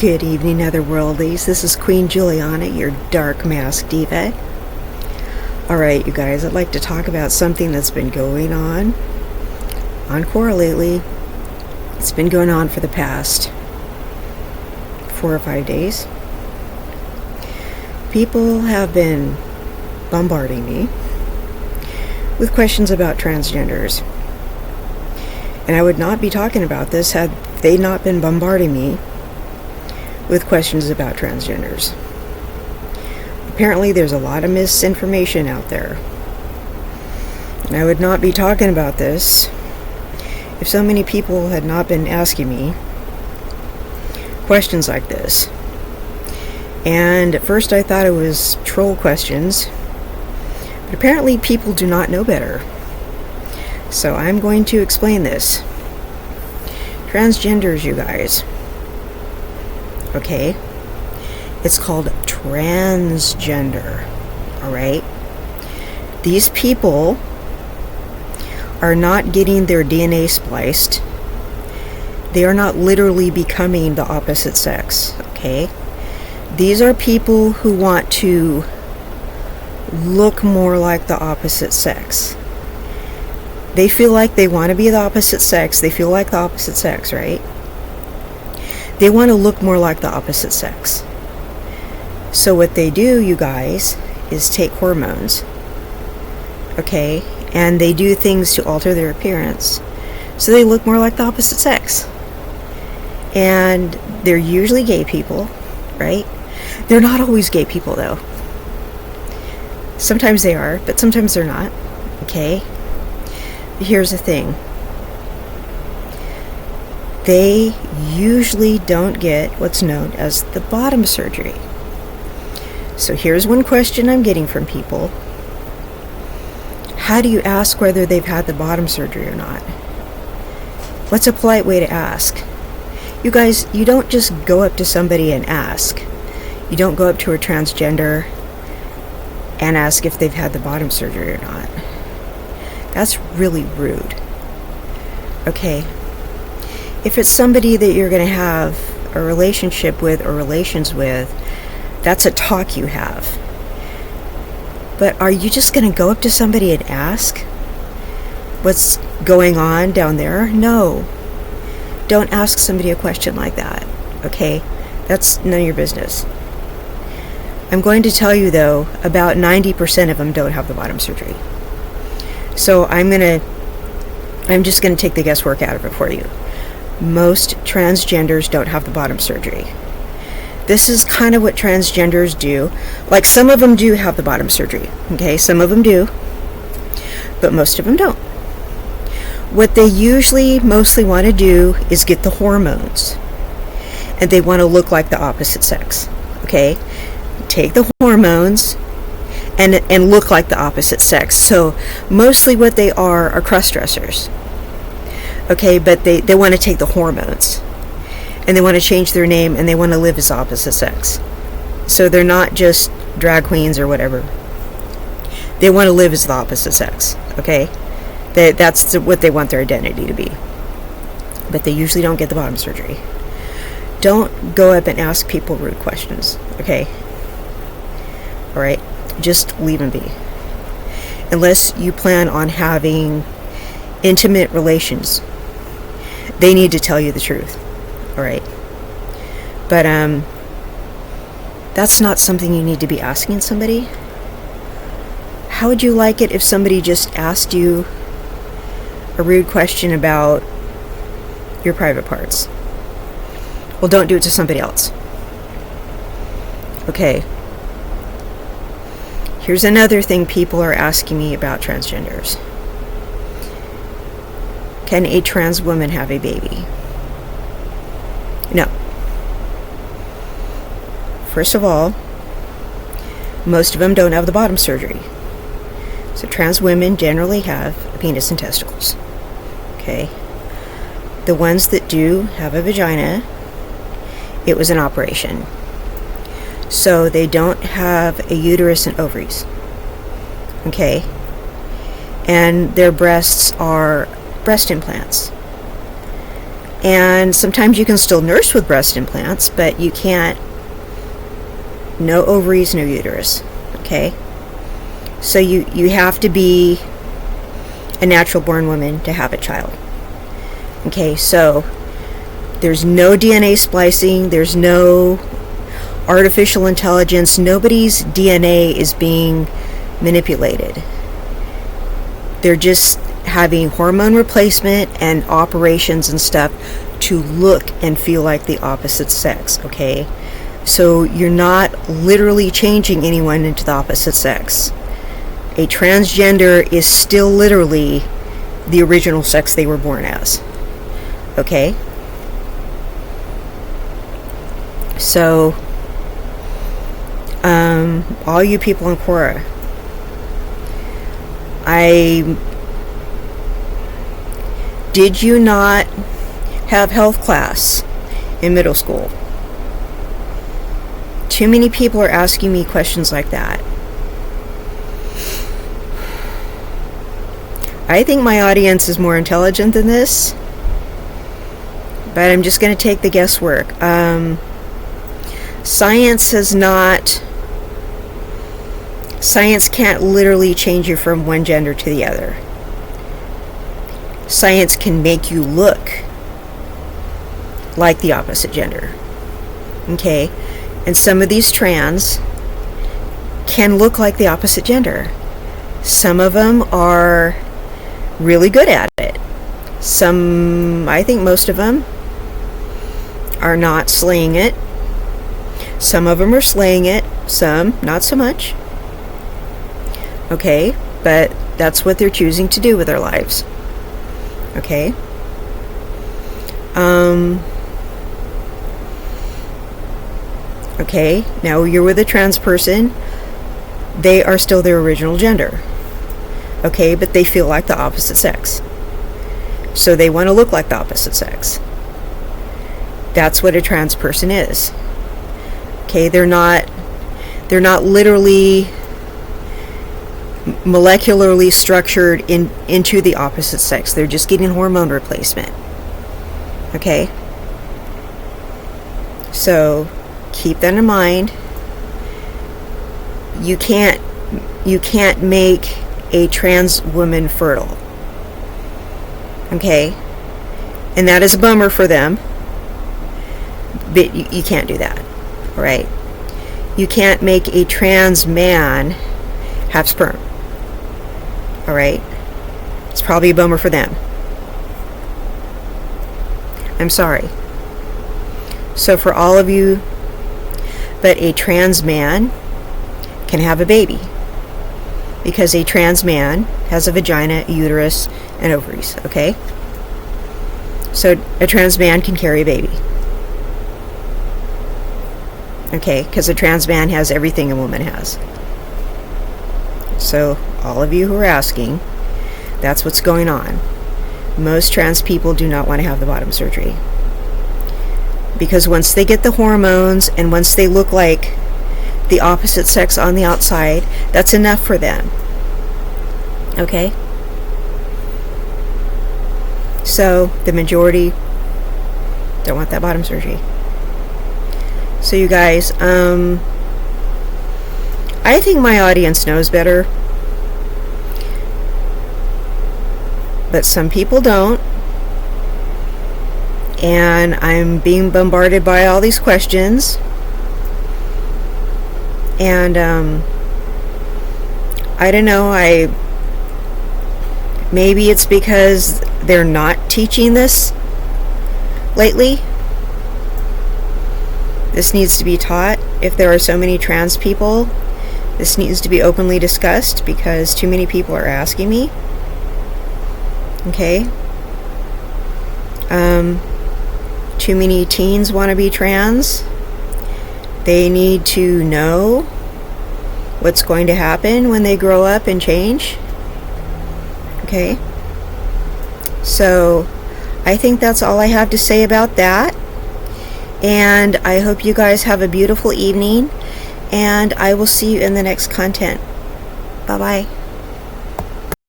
Good evening, otherworldlies. This is Queen Juliana, your dark mask diva. Alright, you guys, I'd like to talk about something that's been going on Quora lately. It's been going on for the past 4 or 5 days. People have been bombarding me with questions about transgenders. And I would not be talking about this had they not been bombarding me with questions about transgenders. Apparently there's a lot of misinformation out there. And I would not be talking about this if so many people had not been asking me questions like this. And at first I thought it was troll questions, but apparently people do not know better. So I'm going to explain this. Transgenders, you guys. Okay? It's called transgender. Alright? These people are not getting their DNA spliced. They are not literally becoming the opposite sex. Okay? These are people who want to look more like the opposite sex. They feel like they want to be the opposite sex. They feel like the opposite sex, right? They want to look more like the opposite sex. So what they do, you guys, is take hormones. Okay? And they do things to alter their appearance so they look more like the opposite sex. And they're usually gay people, right? They're not always gay people, though. Sometimes they are, but sometimes they're not. Okay? Here's the thing. They usually don't get what's known as the bottom surgery. So here's one question I'm getting from people. How do you ask whether they've had the bottom surgery or not? What's a polite way to ask? You guys, you don't just go up to somebody and ask. You don't go up to a transgender and ask if they've had the bottom surgery or not. That's really rude. Okay? If it's somebody that you're going to have a relationship with or relations with, that's a talk you have. But are you just going to go up to somebody and ask what's going on down there? No. Don't ask somebody a question like that. Okay? That's none of your business. I'm going to tell you, though, about 90% of them don't have the bottom surgery. So I'm just going to take the guesswork out of it for you. Most transgenders don't have the bottom surgery. This is kind of what transgenders do. Like, some of them do have the bottom surgery. Okay, some of them do. But most of them don't. What they usually mostly want to do is get the hormones. And they want to look like the opposite sex. Okay? Take the hormones and look like the opposite sex. So mostly what they are cross-dressers. Okay, but they want to take the hormones. And they want to change their name, and they want to live as opposite sex. So they're not just drag queens or whatever. They want to live as the opposite sex. Okay? That's what they want their identity to be. But they usually don't get the bottom surgery. Don't go up and ask people rude questions. Okay? Alright? Just leave them be. Unless you plan on having intimate relations. They need to tell you the truth. Alright? But, that's not something you need to be asking somebody. How would you like it if somebody just asked you a rude question about your private parts? Well, don't do it to somebody else. Okay. Here's another thing people are asking me about transgenders. Can a trans woman have a baby? No. First of all, most of them don't have the bottom surgery. So trans women generally have a penis and testicles. Okay? The ones that do have a vagina, it was an operation. So they don't have a uterus and ovaries. Okay? And their breasts are breast implants. And sometimes you can still nurse with breast implants, but you can't. No ovaries, no uterus. Okay? So you have to be a natural born woman to have a child. Okay, so there's no DNA splicing, there's no artificial intelligence, nobody's DNA is being manipulated. They're just having hormone replacement and operations and stuff to look and feel like the opposite sex, okay? So you're not literally changing anyone into the opposite sex. A transgender is still literally the original sex they were born as. Okay? So, all you people in Quora, did you not have health class in middle school? Too many people are asking me questions like that. I think my audience is more intelligent than this, but I'm just going to take the guesswork. Science can't literally change you from one gender to the other. Science can make you look like the opposite gender. Okay? And some of these trans can look like the opposite gender. Some of them are really good at it. I think most of them are not slaying it. Some of them are slaying it, some not so much. Okay, but that's what they're choosing to do with their lives. Okay? Okay, now you're with a trans person. They are still their original gender. Okay, but they feel like the opposite sex. So they want to look like the opposite sex. That's what a trans person is. Okay, they're not literally molecularly structured into the opposite sex. They're just getting hormone replacement. Okay? So keep that in mind. You can't make a trans woman fertile. Okay? And that is a bummer for them. But you can't do that. Alright? You can't make a trans man have sperm. Alright? It's probably a bummer for them. I'm sorry. So for all of you, but a trans man can have a baby. Because a trans man has a vagina, a uterus, and ovaries. Okay? So a trans man can carry a baby. Okay? Because a trans man has everything a woman has. So all of you who are asking, that's what's going on. Most trans people do not want to have the bottom surgery. Because once they get the hormones and once they look like the opposite sex on the outside, that's enough for them. Okay? So the majority don't want that bottom surgery. So you guys, I think my audience knows better. But some people don't. And I'm being bombarded by all these questions. And I don't know, maybe it's because they're not teaching this lately. This needs to be taught. If there are so many trans people, this needs to be openly discussed because too many people are asking me. Okay? Too many teens want to be trans. They need to know what's going to happen when they grow up and change. Okay? So, I think that's all I have to say about that. And I hope you guys have a beautiful evening. And I will see you in the next content. Bye-bye.